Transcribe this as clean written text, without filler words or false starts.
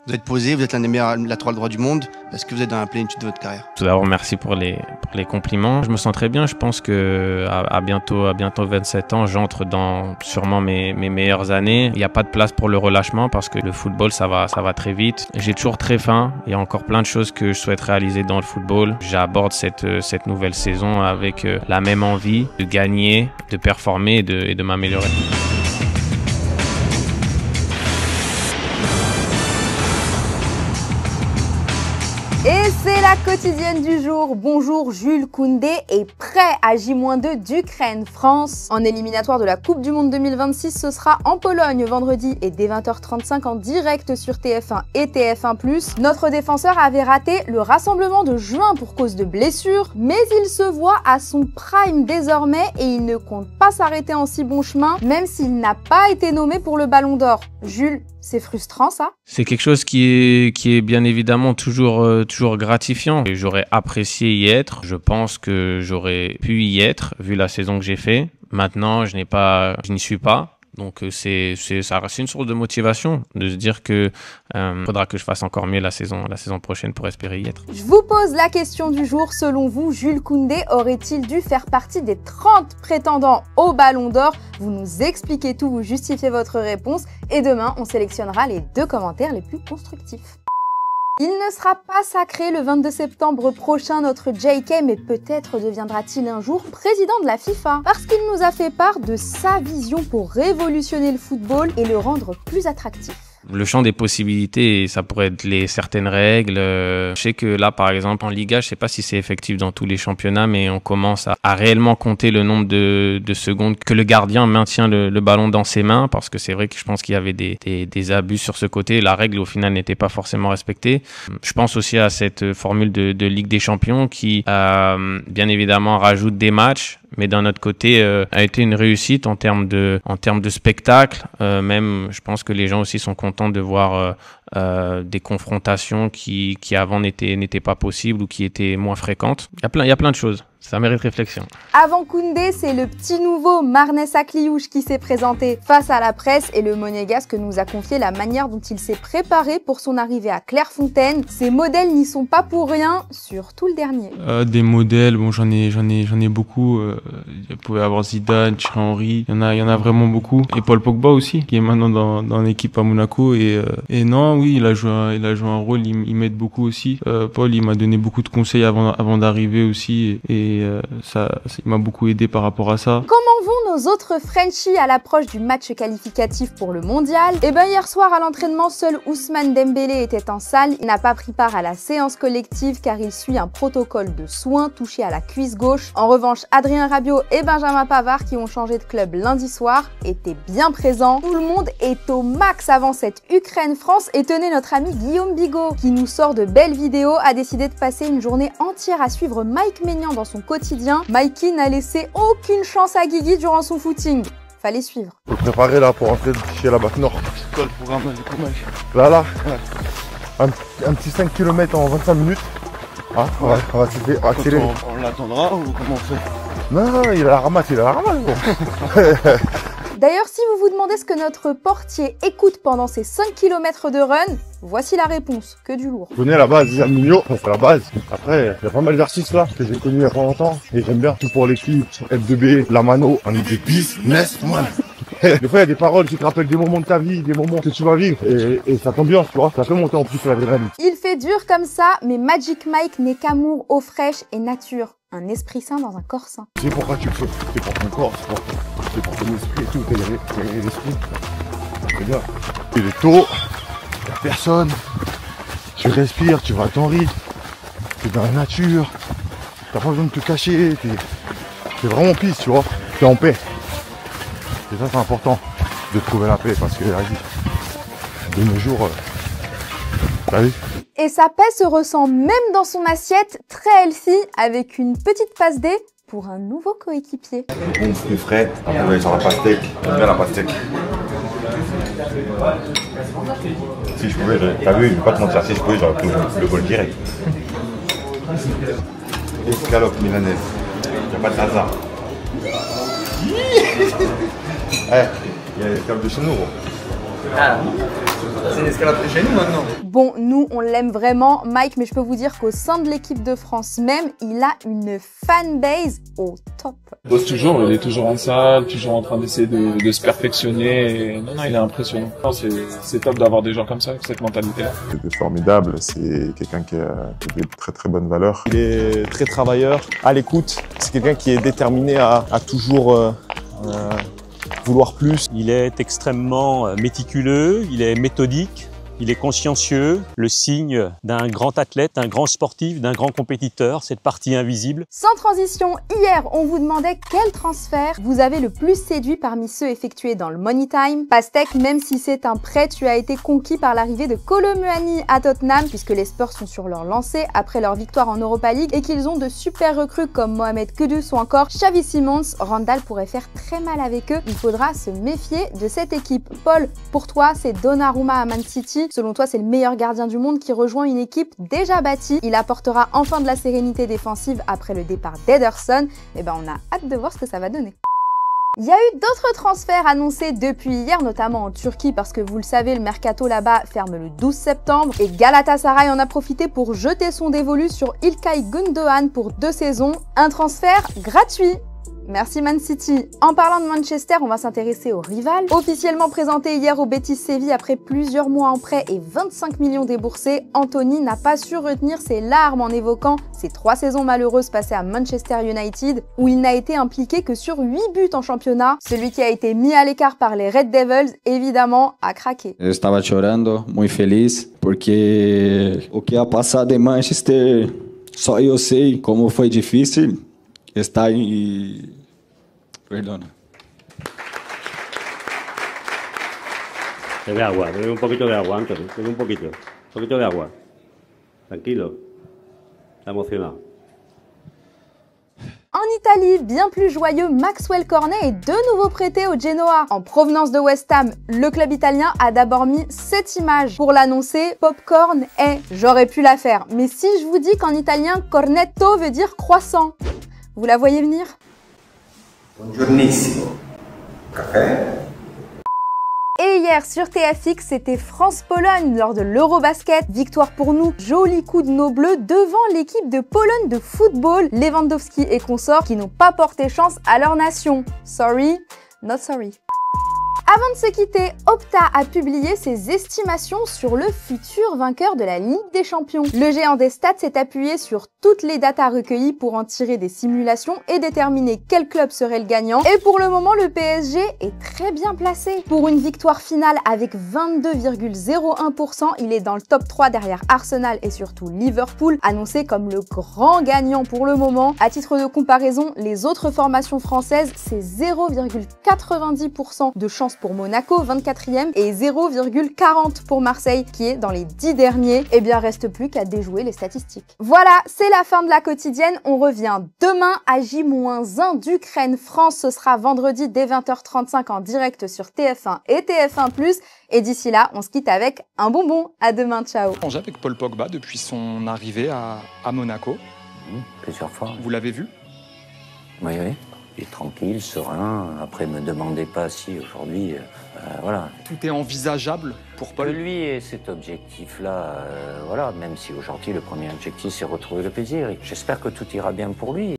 Vous êtes posé, vous êtes l'un des meilleurs latérales droits du monde. Est-ce que vous êtes dans la plénitude de votre carrière? Tout d'abord, merci pour les compliments. Je me sens très bien. Je pense que à bientôt 27 ans, j'entre dans sûrement mes meilleures années. Il n'y a pas de place pour le relâchement parce que le football, ça va très vite. J'ai toujours très faim. Il y a encore plein de choses que je souhaite réaliser dans le football. J'aborde cette nouvelle saison avec la même envie de gagner, de performer et de m'améliorer. Et c'est la quotidienne du jour. Bonjour, Jules Koundé est prêt à J-2 d'Ukraine-France. En éliminatoire de la Coupe du Monde 2026, ce sera en Pologne vendredi et dès 20h35 en direct sur TF1 et TF1+. Notre défenseur avait raté le rassemblement de juin pour cause de blessure, mais il se voit à son prime désormais et il ne compte pas s'arrêter en si bon chemin, même s'il n'a pas été nommé pour le Ballon d'Or. Jules, c'est frustrant ça? C'est quelque chose qui est bien évidemment toujours gratifiant. Et j'aurais apprécié y être. Je pense que j'aurais pu y être vu la saison que j'ai fait. Maintenant, je n'y suis pas. Donc ça reste une source de motivation de se dire que faudra que je fasse encore mieux la saison prochaine pour espérer y être. Je vous pose la question du jour. Selon vous, Jules Koundé aurait-il dû faire partie des 30 prétendants au Ballon d'Or? Vous nous expliquez tout, vous justifiez votre réponse et demain, on sélectionnera les 2 commentaires les plus constructifs. Il ne sera pas sacré le 22 septembre prochain, notre JK, mais peut-être deviendra-t-il un jour président de la FIFA. Parce qu'il nous a fait part de sa vision pour révolutionner le football et le rendre plus attractif. Le champ des possibilités, ça pourrait être certaines règles. Je sais que là, par exemple, en Liga, je sais pas si c'est effectif dans tous les championnats, mais on commence à réellement compter le nombre de secondes que le gardien maintient le ballon dans ses mains, parce que c'est vrai que je pense qu'il y avait des abus sur ce côté. La règle, au final, n'était pas forcément respectée. Je pense aussi à cette formule de Ligue des Champions qui, bien évidemment, rajoute des matchs, mais d'un autre côté, a été une réussite en termes de spectacle. Même, je pense que les gens aussi sont contents de voir des confrontations qui avant n'étaient pas possibles ou qui étaient moins fréquentes. Il y a plein de choses. Ça mérite réflexion. Avant Koundé, c'est le petit nouveau Marnes Akliouche qui s'est présenté face à la presse et le Monégasque nous a confié la manière dont il s'est préparé pour son arrivée à Clairefontaine. Ses modèles n'y sont pas pour rien, surtout le dernier. Des modèles, bon j'en ai beaucoup. Vous pouvez avoir Zidane, Thierry Henry, il y en a vraiment beaucoup. Et Paul Pogba aussi, qui est maintenant dans l'équipe à Monaco. Et non, oui, il a joué un rôle, il m'aide beaucoup aussi. Paul, il m'a donné beaucoup de conseils avant d'arriver aussi. Et ça, il m'a beaucoup aidé par rapport à ça. Comment vont nos autres Frenchies à l'approche du match qualificatif pour le mondial? Eh ben hier soir à l'entraînement, seul Ousmane Dembélé était en salle. Il n'a pas pris part à la séance collective car il suit un protocole de soins touché à la cuisse gauche. En revanche, Adrien Rabiot et Benjamin Pavard, qui ont changé de club lundi soir, étaient bien présents. Tout le monde est au max avant cette Ukraine-France et tenez, notre ami Guillaume Bigot, qui nous sort de belles vidéos, a décidé de passer une journée entière à suivre Mike Maignan dans son quotidien. Mikey n'a laissé aucune chance à Guigui durant son footing. Fallait suivre. Faut le préparer là pour entrer chez la BAC Nord. C'est quoi le programme du coup, mec? Là, ouais. Un petit 5 km en 25 minutes. Ah, on va accélérer. On l'attendra ou comment on fait? Non, il a la ramasse, bon. D'ailleurs, si vous vous demandez ce que notre portier écoute pendant ces 5 km de run, voici la réponse, que du lourd. Je connais la base, Zerminio, c'est la base. Après, il y a pas mal d'artistes là que j'ai connus il y a pas longtemps et j'aime bien tout pour l'équipe, F2B, La Mano, on est des businessmen. Des fois, il y a des paroles qui te rappellent des moments de ta vie, des moments que tu vas vivre et ça t'ambiance, tu vois, ça fait monter en plus l'adrénaline. Il fait dur comme ça, mais Magic Mike n'est qu'amour, eau fraîche et nature. Un esprit sain dans un corps sain. C'est pourquoi tu le fais, c'est pour ton corps, c'est pour ton esprit et tout, t'as l'esprit. C'est bien. Il est tôt, il n'y a personne, tu respires, tu vas à ton rythme, t'es dans la nature, t'as pas besoin de te cacher, t'es vraiment pisse, tu vois, t'es en paix. Et ça c'est important de trouver la paix parce que de nos jours, t'as vu? Et sa paix se ressent même dans son assiette, très healthy, avec une petite passe D pour un nouveau coéquipier. Plus frais, après sur la pastèque, j'aime bien la pastèque. Si je pouvais, t'as vu, je vais pas te mentir, si je pouvais, j'aurais pris le vol direct. Escalope milanaise, y'a pas de hasard. Il y a l'escalope de chez nous, gros. Ah. C'est l'escalade chez nous maintenant. Bon, nous, on l'aime vraiment, Mike, mais je peux vous dire qu'au sein de l'équipe de France même, il a une fanbase au top. Il bosse toujours, il est toujours en salle, toujours en train d'essayer de se perfectionner. Et non, il est impressionnant. C'est top d'avoir des gens comme ça, avec cette mentalité-là. C'est formidable, c'est quelqu'un qui a des très très bonnes valeurs. Il est très travailleur, à l'écoute. C'est quelqu'un qui est déterminé à toujours vouloir plus. Il est extrêmement méticuleux, il est méthodique, il est consciencieux, le signe d'un grand athlète, d'un grand sportif, d'un grand compétiteur, cette partie invisible. Sans transition, hier, on vous demandait quel transfert vous avez le plus séduit parmi ceux effectués dans le Money Time. Pastèque, même si c'est un prêt, tu as été conquis par l'arrivée de Kolo Muani à Tottenham, puisque les Spurs sont sur leur lancée après leur victoire en Europa League et qu'ils ont de super recrues comme Mohamed Kudus ou encore Xavi Simons. Randall pourrait faire très mal avec eux, il faudra se méfier de cette équipe. Paul, pour toi, c'est Donnarumma à Man City. Selon toi, c'est le meilleur gardien du monde qui rejoint une équipe déjà bâtie. Il apportera enfin de la sérénité défensive après le départ d'Ederson. Et ben, on a hâte de voir ce que ça va donner. Il y a eu d'autres transferts annoncés depuis hier, notamment en Turquie, parce que vous le savez, le mercato là-bas ferme le 12 septembre. Et Galatasaray en a profité pour jeter son dévolu sur İlkay Gündoğan pour 2 saisons. Un transfert gratuit. Merci Man City. En parlant de Manchester, on va s'intéresser au rival. Officiellement présenté hier au Betis Séville après plusieurs mois en prêt et 25 millions déboursés, Anthony n'a pas su retenir ses larmes en évoquant ses 3 saisons malheureuses passées à Manchester United, où il n'a été impliqué que sur 8 buts en championnat. Celui qui a été mis à l'écart par les Red Devils, évidemment, a craqué. Eu estava chorando, muito feliz, porque o que ha passado em Manchester, só eu sei como foi difícil estar em... Perdona. Bebe agua, bebe un poquito de agua, Anthony, bebe un poquito de agua. Tranquilo, está emocionado. En Italie, bien plus joyeux, Maxwell Cornet est de nouveau prêté au Genoa. En provenance de West Ham, le club italien a d'abord mis cette image pour l'annoncer. Popcorn est, j'aurais pu la faire, mais si je vous dis qu'en italien, cornetto veut dire croissant, vous la voyez venir? Buongiornissimo. Café. Et hier sur TFX, c'était France-Pologne lors de l'Eurobasket. Victoire pour nous, joli coup de nos bleus devant l'équipe de Pologne de football, Lewandowski et consorts qui n'ont pas porté chance à leur nation. Sorry, not sorry. Avant de se quitter, Opta a publié ses estimations sur le futur vainqueur de la Ligue des Champions. Le géant des stats s'est appuyé sur toutes les datas recueillies pour en tirer des simulations et déterminer quel club serait le gagnant. Et pour le moment, le PSG est très bien placé. Pour une victoire finale avec 22,01%, il est dans le top 3 derrière Arsenal et surtout Liverpool, annoncé comme le grand gagnant pour le moment. À titre de comparaison, les autres formations françaises, c'est 0,90% de chance pour Monaco, 24e, et 0,40 pour Marseille, qui est dans les 10 derniers. Eh bien, reste plus qu'à déjouer les statistiques. Voilà, c'est la fin de la quotidienne. On revient demain à J-1 d'Ukraine-France. Ce sera vendredi dès 20h35 en direct sur TF1 et TF1+. Et d'ici là, on se quitte avec un bonbon. À demain, ciao. Avec Paul Pogba depuis son arrivée à Monaco. Plusieurs fois. Vous l'avez vu? Oui, oui. Il est tranquille, serein. Après, me demandez pas si aujourd'hui, voilà. Tout est envisageable pour Paul. Lui et cet objectif-là, voilà. Même si aujourd'hui le premier objectif c'est retrouver le plaisir. J'espère que tout ira bien pour lui.